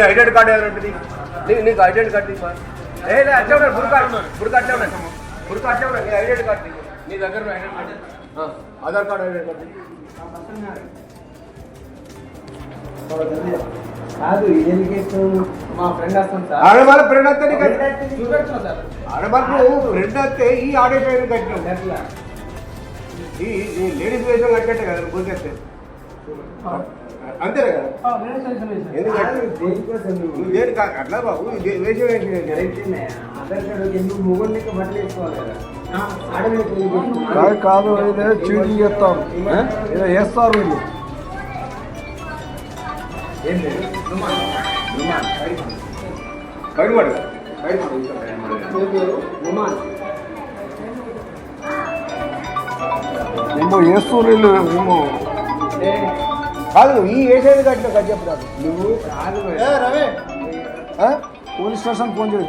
ఐడెంటి card ఏమైనా ఉంటుంది నీకు ఐడెంటి కార్డు అట్లే ఉన్నాడు బుర్క అట్లే ఉన్నాడు బుర్క అట్లే ఉన్నాడు నీ ఐడెంటి కార్డు నీ దగ్గర ఐడెంటి కార్డు ఆధార్ కార్డు ఐడెంటి కార్డు కాదు ఇదేందుకు మా ఫ్రెండ్ వస్తాం సార్ ఆడవాళ్ళ ఫ్రెండ్ వస్తే ఆడవాళ్ళకు ఫ్రెండ్ వస్తే ఈ ఆడేట్ కట్టినాం ఎట్లా ఈ లేడీస్ వేషం కట్టేట్టే కదా గురికేస్తే అంతేనే కదా ఎందుకంటే దేని అట్లా బాబు వేషం వేసి ఆధార్ కార్డు ఎందుకు మొగోళ్ళకి బట్టలు వేసుకోవాలి కదా కాదు ఇదే చీటింగ్ చేస్తారు ఇదే వేస్తారు వీళ్ళు బయటపడు ఏమో వేస్తారు వీళ్ళు ఏమో కాదు ఈ వేసేది కట్టిన కట్ చెప్తాను నువ్వు కాదు పోలీస్ స్టేషన్ ఫోన్ చేయి